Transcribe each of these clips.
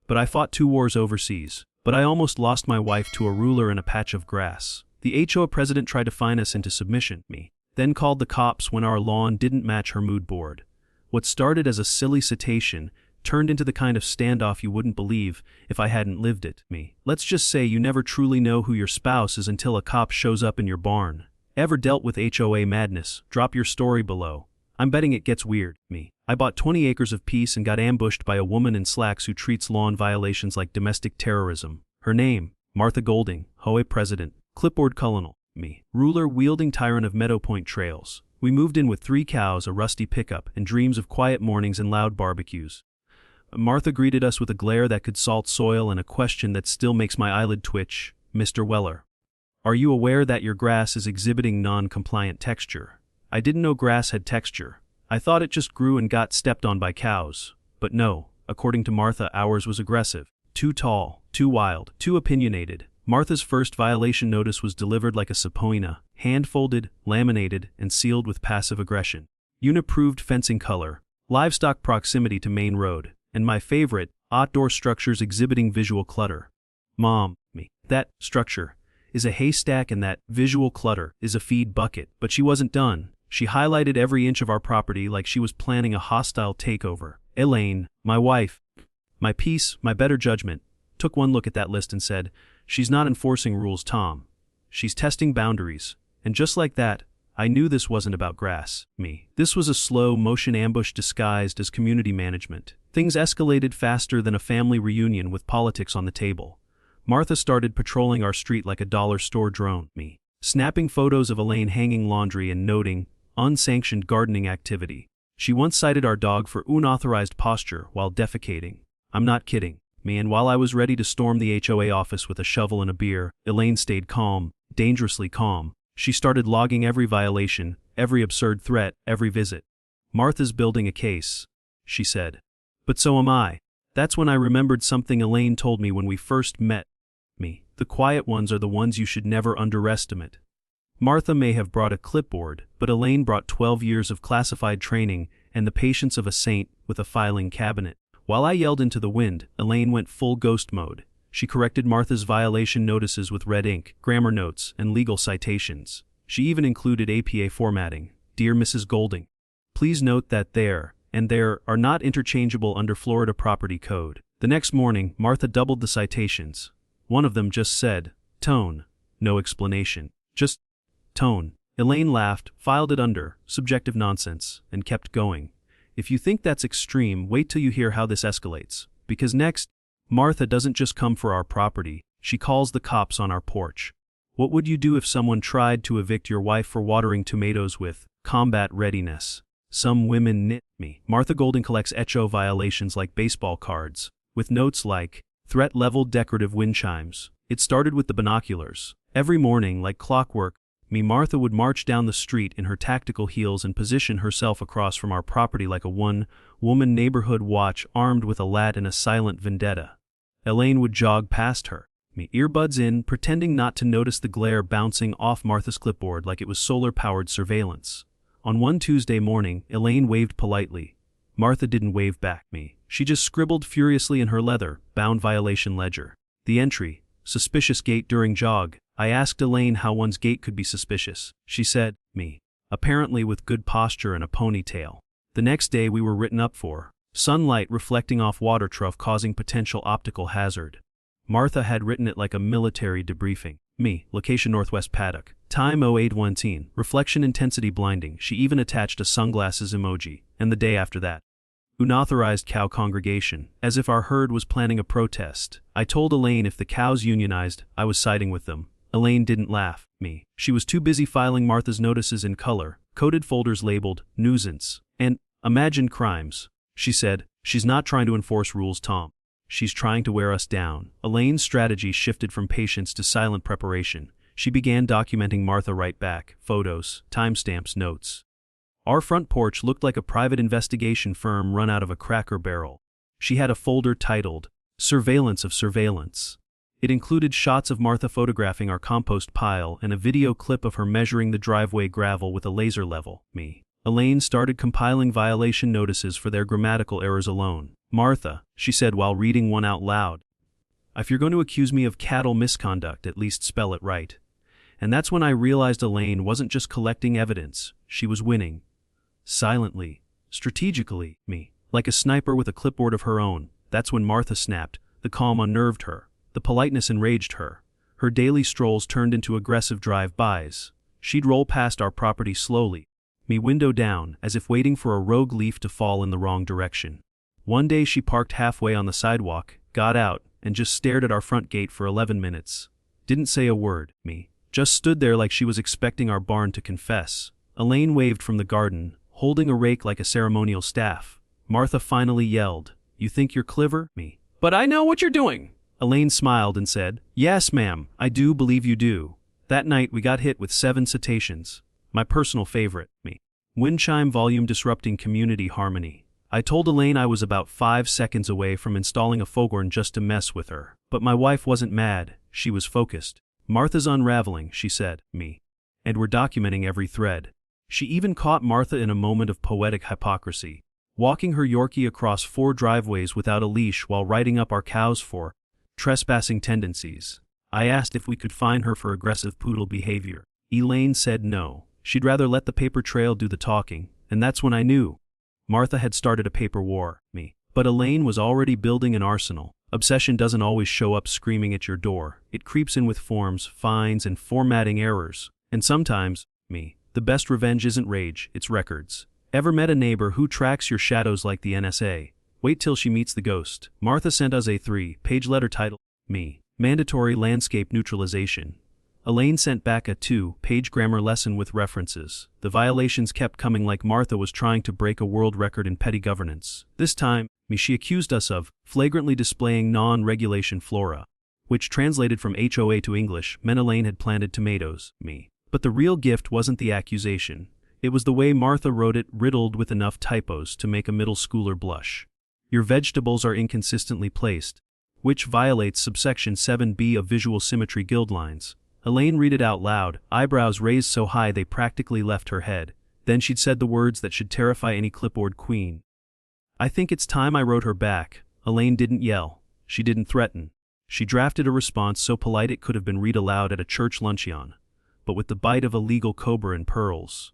But I fought 2 wars overseas. But I almost lost my wife to a ruler and a patch of grass. The HOA president tried to fine us into submission, me. Then called the cops when our lawn didn't match her mood board. What started as a silly citation turned into the kind of standoff you wouldn't believe if I hadn't lived it, me. Let's just say you never truly know who your spouse is until a cop shows up in your barn. Ever dealt with HOA madness? Drop your story below. I'm betting it gets weird, me. I bought 20 acres of peace and got ambushed by a woman in slacks who treats lawn violations like domestic terrorism. Her name, Martha Golding, HOA president, clipboard colonel, me. Ruler-wielding tyrant of Meadow Point trails. We moved in with 3 cows, a rusty pickup, and dreams of quiet mornings and loud barbecues. Martha greeted us with a glare that could salt soil and a question that still makes my eyelid twitch. Mr. Weller, are you aware that your grass is exhibiting non-compliant texture? I didn't know grass had texture. I thought it just grew and got stepped on by cows. But no, according to Martha, ours was aggressive. Too tall, too wild, too opinionated. Martha's first violation notice was delivered like a subpoena, hand-folded, laminated, and sealed with passive aggression. Unapproved fencing color, livestock proximity to main road, and my favorite, outdoor structures exhibiting visual clutter. Mom, me. That structure is a haystack and that visual clutter is a feed bucket. But she wasn't done. She highlighted every inch of our property like she was planning a hostile takeover. Elaine, my wife, my peace, my better judgment, took one look at that list and said, "She's not enforcing rules, Tom. She's testing boundaries." And just like that, I knew this wasn't about grass, me. This was a slow-motion ambush disguised as community management. Things escalated faster than a family reunion with politics on the table. Martha started patrolling our street like a dollar store drone, me. Snapping photos of Elaine hanging laundry and noting unsanctioned gardening activity. She once cited our dog for unauthorized posture while defecating. I'm not kidding, me. And while I was ready to storm the HOA office with a shovel and a beer, Elaine stayed calm, dangerously calm. She started logging every violation, every absurd threat, every visit. "Martha's building a case," she said. "But so am I." That's when I remembered something Elaine told me when we first met, me. The quiet ones are the ones you should never underestimate. Martha may have brought a clipboard, but Elaine brought 12 years of classified training and the patience of a saint with a filing cabinet. While I yelled into the wind, Elaine went full ghost mode. She corrected Martha's violation notices with red ink, grammar notes, and legal citations. She even included APA formatting. "Dear Mrs. Golding, please note that there and there are not interchangeable under Florida property code." The next morning, Martha doubled the citations. One of them just said, "Tone." No explanation. Just tone. Elaine laughed, filed it under subjective nonsense, and kept going. If you think that's extreme, wait till you hear how this escalates. Because next, Martha doesn't just come for our property, she calls the cops on our porch. What would you do if someone tried to evict your wife for watering tomatoes with combat readiness? Some women knit me. Martha Golding collects HOA violations like baseball cards, with notes like, "Threat level decorative wind chimes." It started with the binoculars. Every morning, like clockwork, Martha would march down the street in her tactical heels and position herself across from our property like a one-woman neighborhood watch armed with a lat and a silent vendetta. Elaine would jog past her, earbuds in, pretending not to notice the glare bouncing off Martha's clipboard like it was solar-powered surveillance. On one Tuesday morning, Elaine waved politely. Martha didn't wave back. She just scribbled furiously in her leather-bound violation ledger. The entry, "Suspicious gait during jog." I asked Elaine how one's gait could be suspicious. She said, "Apparently with good posture and a ponytail." The next day we were written up for sunlight reflecting off water trough causing potential optical hazard. Martha had written it like a military debriefing. Location Northwest Paddock. Time 08:17. Reflection intensity blinding. She even attached a sunglasses emoji. And the day after that, unauthorized cow congregation, as if our herd was planning a protest. I told Elaine if the cows unionized, I was siding with them. Elaine didn't laugh. She was too busy filing Martha's notices in color, coded folders labeled nuisance and imagined crimes. She said, "She's not trying to enforce rules, Tom. She's trying to wear us down." Elaine's strategy shifted from patience to silent preparation. She began documenting Martha right back, photos, timestamps, notes. Our front porch looked like a private investigation firm run out of a Cracker Barrel. She had a folder titled, "Surveillance of Surveillance." It included shots of Martha photographing our compost pile and a video clip of her measuring the driveway gravel with a laser level. Elaine started compiling violation notices for their grammatical errors alone. Martha, she said while reading one out loud. If you're going to accuse me of cattle misconduct, at least spell it right. And that's when I realized Elaine wasn't just collecting evidence, she was winning. Silently, strategically, like a sniper with a clipboard of her own. That's when Martha snapped. The calm unnerved her. The politeness enraged her. Her daily strolls turned into aggressive drive-bys. She'd roll past our property slowly, window down, as if waiting for a rogue leaf to fall in the wrong direction. One day she parked halfway on the sidewalk, got out, and just stared at our front gate for 11 minutes. Didn't say a word, just stood there like she was expecting our barn to confess. Elaine waved from the garden, holding a rake like a ceremonial staff. Martha finally yelled, "You think you're clever, But I know what you're doing." Elaine smiled and said, "Yes, ma'am, I do believe you do." That night we got hit with 7 cetaceans. My personal favorite, wind chime volume disrupting community harmony. I told Elaine I was about 5 seconds away from installing a foghorn just to mess with her. But my wife wasn't mad, she was focused. "Martha's unraveling," she said, and we're documenting every thread. She even caught Martha in a moment of poetic hypocrisy, walking her Yorkie across 4 driveways without a leash while writing up our cows for trespassing tendencies. I asked if we could fine her for aggressive poodle behavior. Elaine said no. She'd rather let the paper trail do the talking, and that's when I knew. Martha had started a paper war, But Elaine was already building an arsenal. Obsession doesn't always show up screaming at your door. It creeps in with forms, fines, and formatting errors. And sometimes, the best revenge isn't rage, it's records. Ever met a neighbor who tracks your shadows like the NSA? Wait till she meets the ghost. Martha sent us a 3-page letter titled, Mandatory Landscape Neutralization. Elaine sent back a 2-page grammar lesson with references. The violations kept coming like Martha was trying to break a world record in petty governance. This time, she accused us of flagrantly displaying non-regulation flora, which translated from HOA to English meant Elaine had planted tomatoes, But the real gift wasn't the accusation. It was the way Martha wrote it, riddled with enough typos to make a middle schooler blush. Your vegetables are inconsistently placed, which violates subsection 7b of visual symmetry guidelines. Elaine read it out loud, eyebrows raised so high they practically left her head. Then she'd said the words that should terrify any clipboard queen. I think it's time I wrote her back. Elaine didn't yell. She didn't threaten. She drafted a response so polite it could have been read aloud at a church luncheon, but with the bite of a legal cobra in pearls.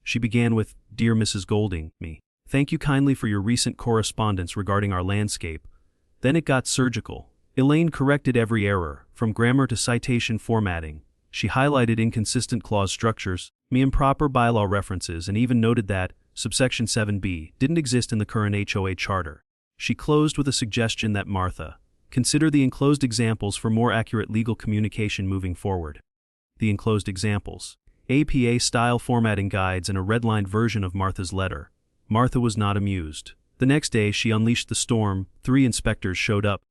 She began with, "Dear Mrs. Golding, thank you kindly for your recent correspondence regarding our landscape." Then it got surgical. Elaine corrected every error, from grammar to citation formatting. She highlighted inconsistent clause structures, improper bylaw references, and even noted that subsection 7b didn't exist in the current HOA charter. She closed with a suggestion that Martha consider the enclosed examples for more accurate legal communication moving forward. The enclosed examples. APA-style formatting guides and a redlined version of Martha's letter. Martha was not amused. The next day she unleashed the storm. 3 inspectors showed up.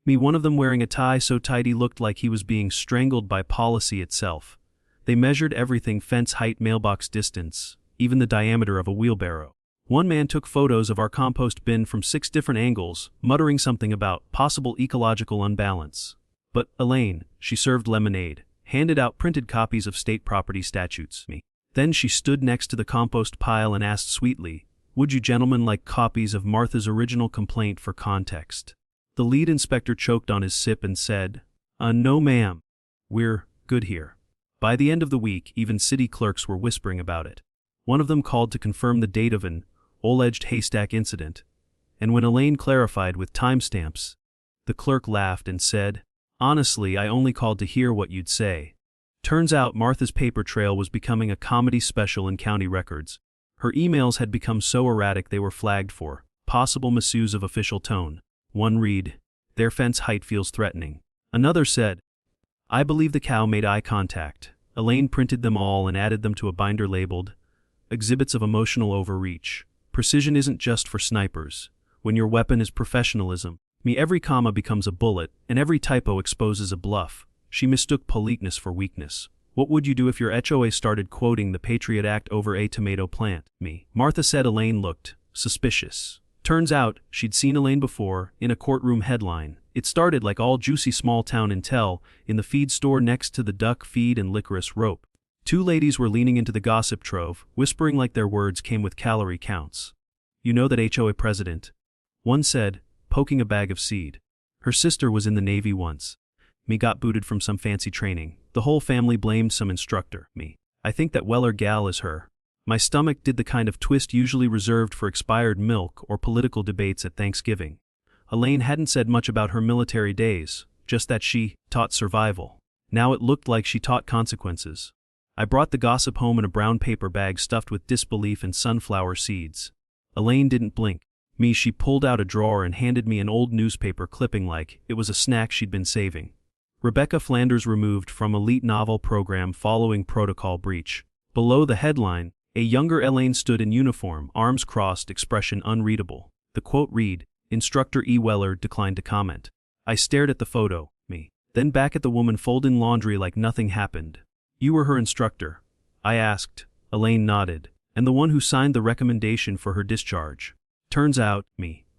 One of them wearing a tie so tight he looked like he was being strangled by policy itself. They measured everything: fence height, mailbox distance, even the diameter of a wheelbarrow. One man took photos of our compost bin from 6 different angles, muttering something about possible ecological unbalance. But Elaine, she served lemonade, handed out printed copies of state property statutes. Then she stood next to the compost pile and asked sweetly, "Would you gentlemen like copies of Martha's original complaint for context?" The lead inspector choked on his sip and said, "No ma'am. We're good here." By the end of the week, even city clerks were whispering about it. One of them called to confirm the date of an alleged haystack incident, and when Elaine clarified with timestamps, the clerk laughed and said, "Honestly, I only called to hear what you'd say." Turns out Martha's paper trail was becoming a comedy special in county records. Her emails had become so erratic they were flagged for possible misuse of official tone. One read, "Their fence height feels threatening." Another said, "I believe the cow made eye contact." Elaine printed them all and added them to a binder labeled, "Exhibits of Emotional Overreach." Precision isn't just for snipers. When your weapon is professionalism, every comma becomes a bullet, and every typo exposes a bluff. She mistook politeness for weakness. What would you do if your HOA started quoting the Patriot Act over a tomato plant? Martha said. Elaine looked suspicious. Turns out, she'd seen Elaine before, in a courtroom headline. It started like all juicy small-town intel, in the feed store next to the duck feed and licorice rope. 2 ladies were leaning into the gossip trove, whispering like their words came with calorie counts. "You know that HOA president?" One said, poking a bag of seed. Her sister was in the Navy once. Me got booted from some fancy training. The whole family blamed some instructor. Me. I think that Weller gal is her. My stomach did the kind of twist usually reserved for expired milk or political debates at Thanksgiving. Elaine hadn't said much about her military days, just that she taught survival. Now it looked like she taught consequences. I brought the gossip home in a brown paper bag stuffed with disbelief and sunflower seeds. Elaine didn't blink. She pulled out a drawer and handed me an old newspaper clipping like it was a snack she'd been saving. Rebecca Flanders removed from elite novel program following protocol breach. Below the headline, a younger Elaine stood in uniform, arms crossed, expression unreadable. The quote read, "Instructor E. Weller declined to comment." I stared at the photo, then back at the woman folding laundry like nothing happened. "You were her instructor?" I asked. Elaine nodded. "And the one who signed the recommendation for her discharge?" Turns out,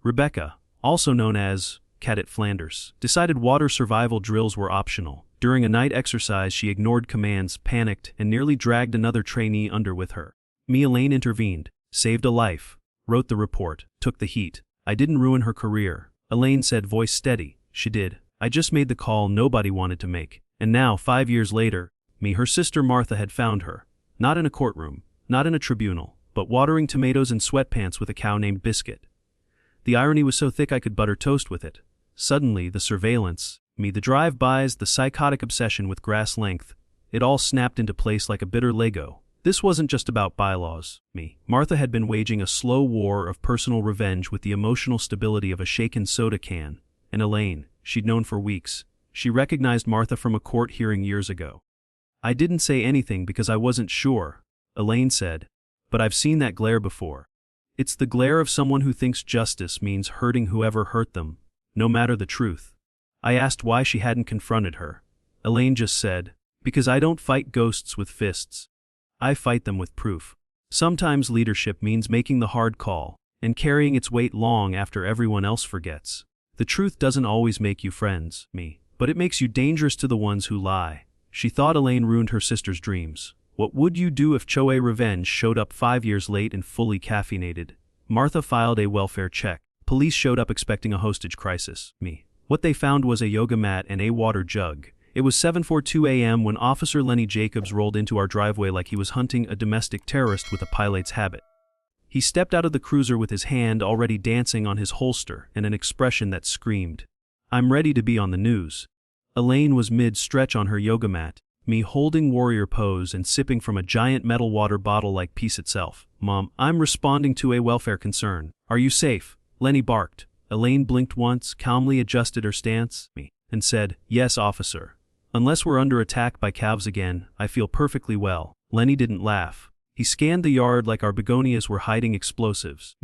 Rebecca, also known as Cadet Flanders, decided water survival drills were optional. During a night exercise she ignored commands, panicked, and nearly dragged another trainee under with her. Elaine intervened, saved a life, wrote the report, took the heat. "I didn't ruin her career," Elaine said, voice steady. "She did. I just made the call nobody wanted to make. And now, 5 years later, her sister Martha had found her. Not in a courtroom, not in a tribunal, but watering tomatoes in sweatpants with a cow named Biscuit. The irony was so thick I could butter toast with it. Suddenly, the surveillance, the drive-bys, the psychotic obsession with grass length, it all snapped into place like a bitter Lego. This wasn't just about bylaws. Martha had been waging a slow war of personal revenge with the emotional stability of a shaken soda can. And Elaine, she'd known for weeks. She recognized Martha from a court hearing years ago. "I didn't say anything because I wasn't sure," Elaine said. "But I've seen that glare before. It's the glare of someone who thinks justice means hurting whoever hurt them, no matter the truth." I asked why she hadn't confronted her. Elaine just said, "Because I don't fight ghosts with fists. I fight them with proof." Sometimes leadership means making the hard call, and carrying its weight long after everyone else forgets. The truth doesn't always make you friends, but it makes you dangerous to the ones who lie. She thought Elaine ruined her sister's dreams. What would you do if HOA revenge showed up 5 years late and fully caffeinated? Martha filed a welfare check. Police showed up expecting a hostage crisis. What they found was a yoga mat and a water jug. It was 7:42 a.m. when Officer Lenny Jacobs rolled into our driveway like he was hunting a domestic terrorist with a pilot's habit. He stepped out of the cruiser with his hand already dancing on his holster and an expression that screamed, "I'm ready to be on the news." Elaine was mid-stretch on her yoga mat, holding warrior pose and sipping from a giant metal water bottle like peace itself. "Mom, I'm responding to a welfare concern. Are you safe?" Lenny barked. Elaine blinked once, calmly adjusted her stance, and said, "Yes, officer. Unless we're under attack by calves again, I feel perfectly well." Lenny didn't laugh. He scanned the yard like our begonias were hiding explosives.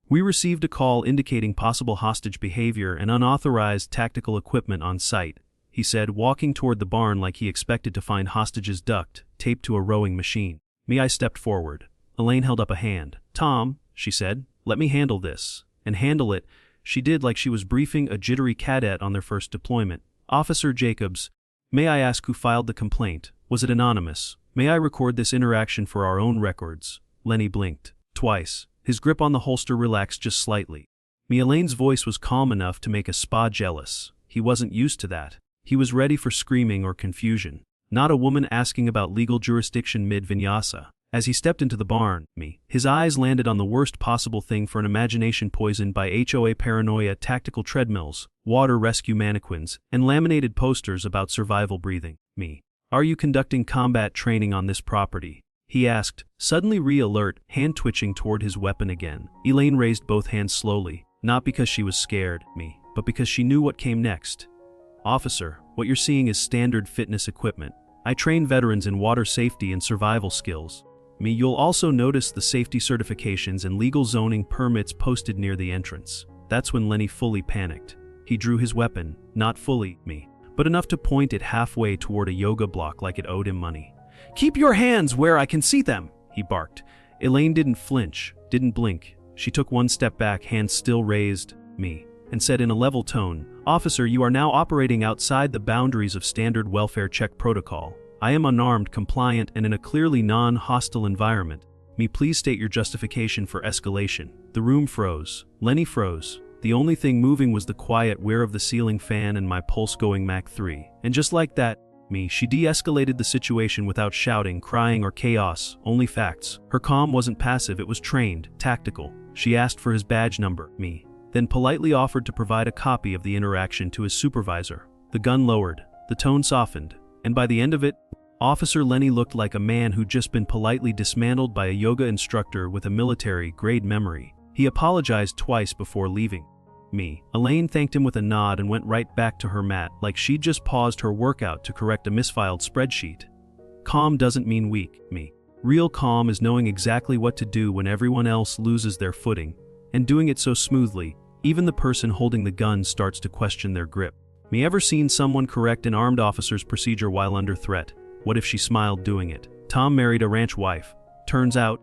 "We received a call indicating possible hostage behavior and unauthorized tactical equipment on site," he said, walking toward the barn like he expected to find hostages ducked, taped to a rowing machine. I stepped forward. Elaine held up a hand. "Tom," she said, "let me handle this." And handle it, she did like she was briefing a jittery cadet on their first deployment. "Officer Jacobs, may I ask who filed the complaint? Was it anonymous? May I record this interaction for our own records?" Lenny blinked. Twice. His grip on the holster relaxed just slightly. Elaine's voice was calm enough to make a spa jealous. He wasn't used to that. He was ready for screaming or confusion. Not a woman asking about legal jurisdiction mid-vinyasa. As he stepped into the barn, his eyes landed on the worst possible thing for an imagination poisoned by HOA paranoia: tactical treadmills, water rescue mannequins, and laminated posters about survival breathing. "Are you conducting combat training on this property?" he asked, suddenly re-alert, hand twitching toward his weapon again. Elaine raised both hands slowly, not because she was scared, but because she knew what came next. "Officer, what you're seeing is standard fitness equipment. I train veterans in water safety and survival skills. You'll also notice the safety certifications and legal zoning permits posted near the entrance." That's when Lenny fully panicked. He drew his weapon, not fully, but enough to point it halfway toward a yoga block like it owed him money. "Keep your hands where I can see them," he barked. Elaine didn't flinch, didn't blink. She took one step back, hands still raised, and said in a level tone, "Officer, you are now operating outside the boundaries of standard welfare check protocol. I am unarmed, compliant, and in a clearly non-hostile environment. Please state your justification for escalation." The room froze. Lenny froze. The only thing moving was the quiet whir of the ceiling fan and my pulse going Mach 3. And just like that, she de-escalated the situation without shouting, crying, or chaos, only facts. Her calm wasn't passive, it was trained, tactical. She asked for his badge number, then politely offered to provide a copy of the interaction to his supervisor. The gun lowered, the tone softened, and by the end of it, Officer Lenny looked like a man who'd just been politely dismantled by a yoga instructor with a military-grade memory. He apologized twice before leaving. Elaine thanked him with a nod and went right back to her mat like she'd just paused her workout to correct a misfiled spreadsheet. Calm doesn't mean weak, Real calm is knowing exactly what to do when everyone else loses their footing, and doing it so smoothly, even the person holding the gun starts to question their grip. Ever seen someone correct an armed officer's procedure while under threat? What if she smiled doing it? Tom married a ranch wife. Turns out,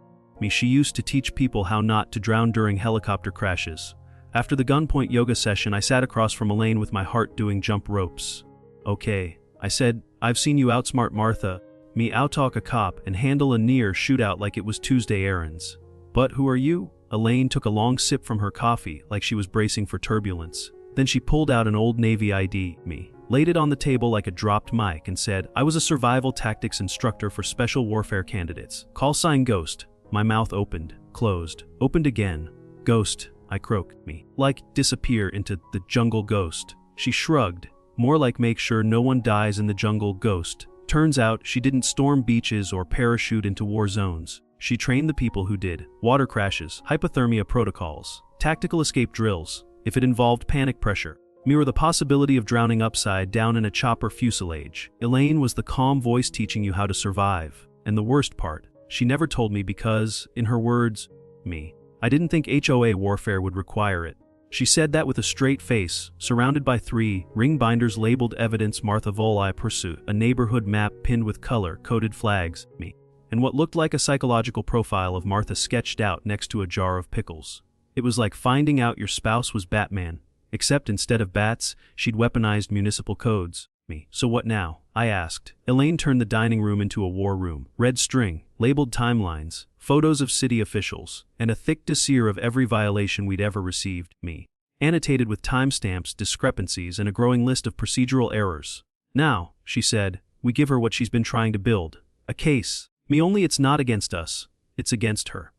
she used to teach people how not to drown during helicopter crashes. After the gunpoint yoga session, I sat across from Elaine with my heart doing jump ropes. Okay, I said, I've seen you outsmart Martha, outtalk a cop, and handle a near shootout like it was Tuesday errands. But who are you? Elaine took a long sip from her coffee like she was bracing for turbulence. Then she pulled out an old Navy ID, laid it on the table like a dropped mic, and said, I was a survival tactics instructor for special warfare candidates. Call sign Ghost. My mouth opened, closed, opened again. Ghost, I croaked, like disappear into the jungle ghost. She shrugged, more like make sure no one dies in the jungle ghost. Turns out she didn't storm beaches or parachute into war zones. She trained the people who did. Water crashes, hypothermia protocols, tactical escape drills, if it involved panic pressure, or the possibility of drowning upside down in a chopper fuselage. Elaine was the calm voice teaching you how to survive. And the worst part, she never told me because, in her words, I didn't think HOA warfare would require it. She said that with a straight face, surrounded by 3 ring binders labeled Evidence Martha Voli Pursuit, a neighborhood map pinned with color-coded flags, and what looked like a psychological profile of Martha sketched out next to a jar of pickles. It was like finding out your spouse was Batman, except instead of bats, she'd weaponized municipal codes. So what now? I asked. Elaine turned the dining room into a war room. Red string, labeled timelines, photos of city officials, and a thick dossier of every violation we'd ever received, annotated with timestamps, discrepancies, and a growing list of procedural errors. Now, she said, we give her what she's been trying to build. A case. Only it's not against us, it's against her.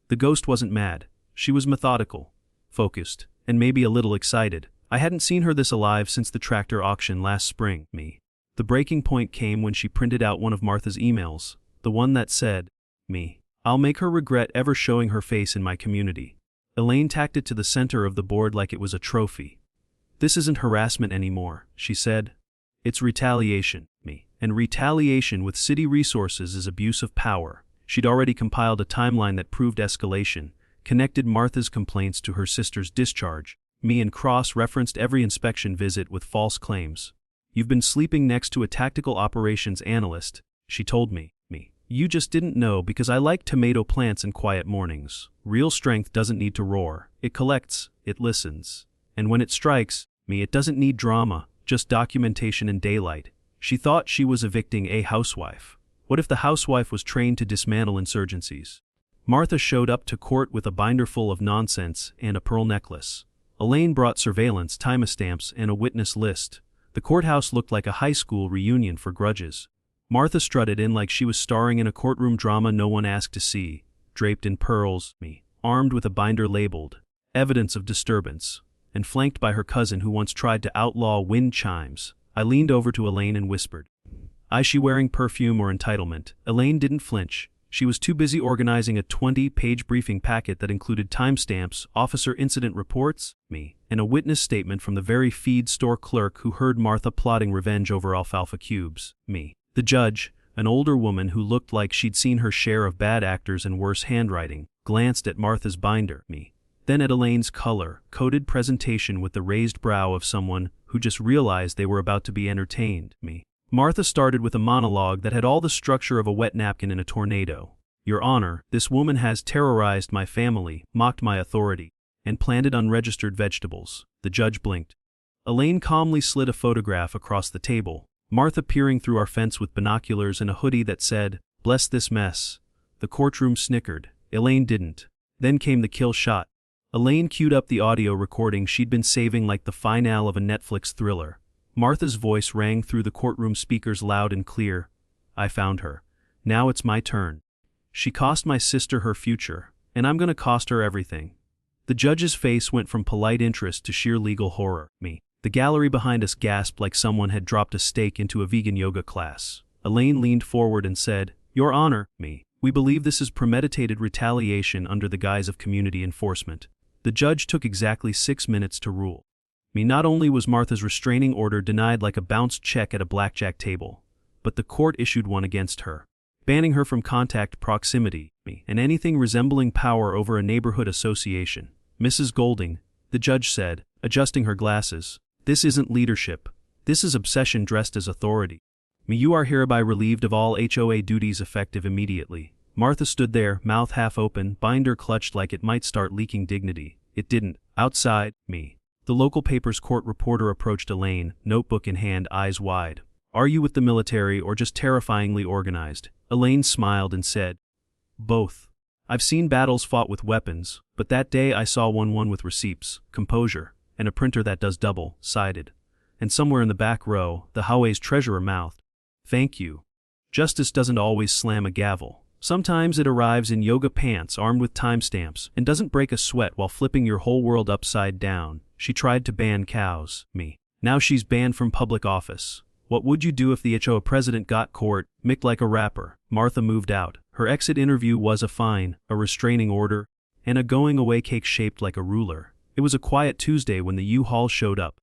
The ghost wasn't mad. She was methodical, focused, and maybe a little excited. I hadn't seen her this alive since the tractor auction last spring, The breaking point came when she printed out one of Martha's emails, the one that said, I'll make her regret ever showing her face in my community. Elaine tacked it to the center of the board like it was a trophy. This isn't harassment anymore, she said. It's retaliation, And retaliation with city resources is abuse of power. She'd already compiled a timeline that proved escalation, connected Martha's complaints to her sister's discharge, and cross-referenced every inspection visit with false claims. You've been sleeping next to a tactical operations analyst, she told me. You just didn't know because I like tomato plants and quiet mornings. Real strength doesn't need to roar. It collects, it listens. And when it strikes, it doesn't need drama, just documentation and daylight. She thought she was evicting a housewife. What if the housewife was trained to dismantle insurgencies? Martha showed up to court with a binder full of nonsense and a pearl necklace. Elaine brought surveillance, timestamps, and a witness list. The courthouse looked like a high school reunion for grudges. Martha strutted in like she was starring in a courtroom drama no one asked to see, draped in pearls, armed with a binder labeled Evidence of Disturbance, and flanked by her cousin who once tried to outlaw wind chimes. I leaned over to Elaine and whispered, "Is she wearing perfume or entitlement?" Elaine didn't flinch. She was too busy organizing a 20-page briefing packet that included timestamps, officer incident reports, and a witness statement from the very feed store clerk who heard Martha plotting revenge over alfalfa cubes, The judge, an older woman who looked like she'd seen her share of bad actors and worse handwriting, glanced at Martha's binder, then at Elaine's color-coded presentation with the raised brow of someone who just realized they were about to be entertained, Martha started with a monologue that had all the structure of a wet napkin in a tornado. "Your Honor, this woman has terrorized my family, mocked my authority, and planted unregistered vegetables." The judge blinked. Elaine calmly slid a photograph across the table, Martha peering through our fence with binoculars and a hoodie that said, "Bless this mess." The courtroom snickered. Elaine didn't. Then came the kill shot. Elaine queued up the audio recording she'd been saving like the finale of a Netflix thriller. Martha's voice rang through the courtroom speakers loud and clear. I found her. Now it's my turn. She cost my sister her future, and I'm gonna cost her everything. The judge's face went from polite interest to sheer legal horror. The gallery behind us gasped like someone had dropped a steak into a vegan yoga class. Elaine leaned forward and said, Your Honor, we believe this is premeditated retaliation under the guise of community enforcement. The judge took exactly 6 minutes to rule. Not only was Martha's restraining order denied like a bounced check at a blackjack table, but the court issued one against her, banning her from contact proximity and anything resembling power over a neighborhood association. Mrs. Golding, the judge said, adjusting her glasses, this isn't leadership. This is obsession dressed as authority. You are hereby relieved of all HOA duties effective immediately. Martha stood there, mouth half open, binder clutched like it might start leaking dignity. It didn't. Outside, the local paper's court reporter approached Elaine, notebook in hand, eyes wide. Are you with the military or just terrifyingly organized? Elaine smiled and said, Both. I've seen battles fought with weapons, but that day I saw one with receipts, composure, and a printer that does double-sided. And somewhere in the back row, the HOA's treasurer mouthed, Thank you. Justice doesn't always slam a gavel. Sometimes it arrives in yoga pants armed with timestamps and doesn't break a sweat while flipping your whole world upside down. She tried to ban cows. Now she's banned from public office. What would you do if the HOA president got court, micked like a rapper? Martha moved out. Her exit interview was a fine, a restraining order, and a going-away cake shaped like a ruler. It was a quiet Tuesday when the U-Haul showed up.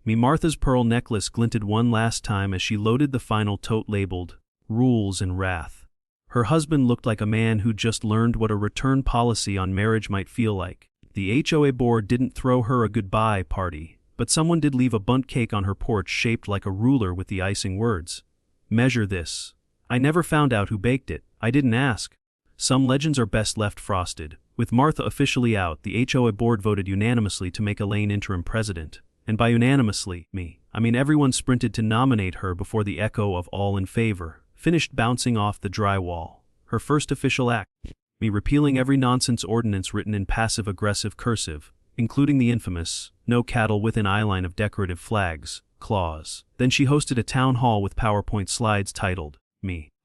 Martha's pearl necklace glinted one last time as she loaded the final tote labeled, Rules and Wrath. Her husband looked like a man who'd just learned what a return policy on marriage might feel like. The HOA board didn't throw her a goodbye party, but someone did leave a bundt cake on her porch shaped like a ruler with the icing words, Measure this. I never found out who baked it. I didn't ask. Some legends are best left frosted. With Martha officially out, the HOA board voted unanimously to make Elaine interim president. And by unanimously, everyone sprinted to nominate her before the echo of all in favor finished bouncing off the drywall. Her first official act, repealing every nonsense ordinance written in passive-aggressive cursive, including the infamous, no cattle within eyeline of decorative flags, clause. Then she hosted a town hall with PowerPoint slides titled,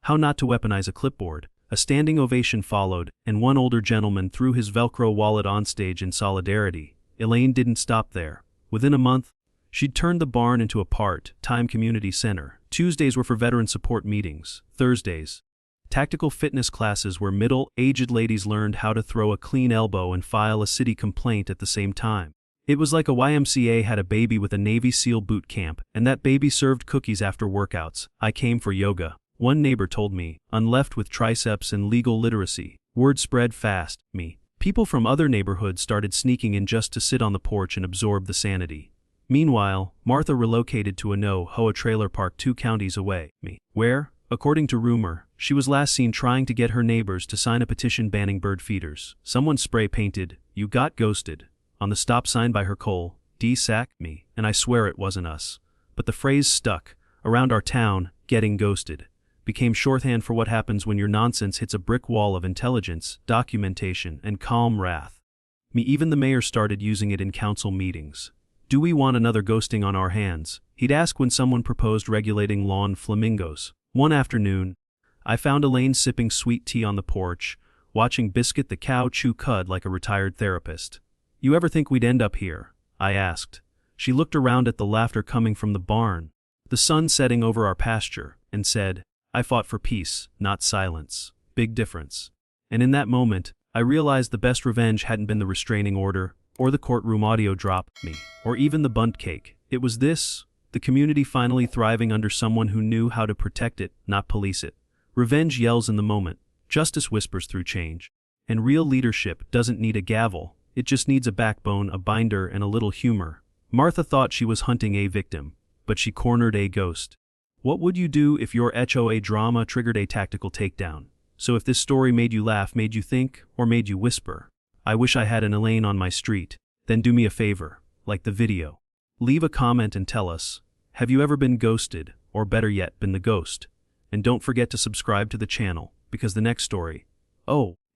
How Not to Weaponize a Clipboard. A standing ovation followed, and one older gentleman threw his Velcro wallet onstage in solidarity. Elaine didn't stop there. Within a month, she'd turned the barn into a part-time community center. Tuesdays were for veteran support meetings. Thursdays, tactical fitness classes where middle-aged ladies learned how to throw a clean elbow and file a city complaint at the same time. It was like a YMCA had a baby with a Navy SEAL boot camp, and that baby served cookies after workouts. I came for yoga. One neighbor told me, unleft with triceps and legal literacy. Word spread fast. People from other neighborhoods started sneaking in just to sit on the porch and absorb the sanity. Meanwhile, Martha relocated to a no-HOA trailer park 2 counties away, where, according to rumor, she was last seen trying to get her neighbors to sign a petition banning bird feeders. Someone spray-painted, "You got ghosted," on the stop sign by her coal, D-sack, and I swear it wasn't us. But the phrase stuck. Around our town, getting ghosted became shorthand for what happens when your nonsense hits a brick wall of intelligence, documentation, and calm wrath. Even the mayor started using it in council meetings. Do we want another ghosting on our hands? He'd ask when someone proposed regulating lawn flamingos. One afternoon, I found Elaine sipping sweet tea on the porch, watching Biscuit the cow chew cud like a retired therapist. You ever think we'd end up here? I asked. She looked around at the laughter coming from the barn, the sun setting over our pasture, and said, I fought for peace, not silence. Big difference. And in that moment, I realized the best revenge hadn't been the restraining order, or the courtroom audio drop, or even the bundt cake. It was this, the community finally thriving under someone who knew how to protect it, not police it. Revenge yells in the moment, justice whispers through change. And real leadership doesn't need a gavel, it just needs a backbone, a binder, and a little humor. Martha thought she was hunting a victim, but she cornered a ghost. What would you do if your HOA drama triggered a tactical takedown? So if this story made you laugh, made you think, or made you whisper, I wish I had an Elaine on my street, then do me a favor, like the video. Leave a comment and tell us, have you ever been ghosted, or better yet, been the ghost? And don't forget to subscribe to the channel, because the next story,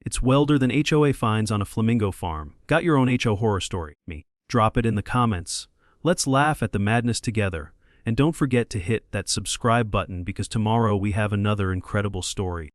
It's welder than HOA fines on a flamingo farm. Got your own HO horror story? Me. Drop it in the comments. Let's laugh at the madness together. And don't forget to hit that subscribe button because tomorrow we have another incredible story.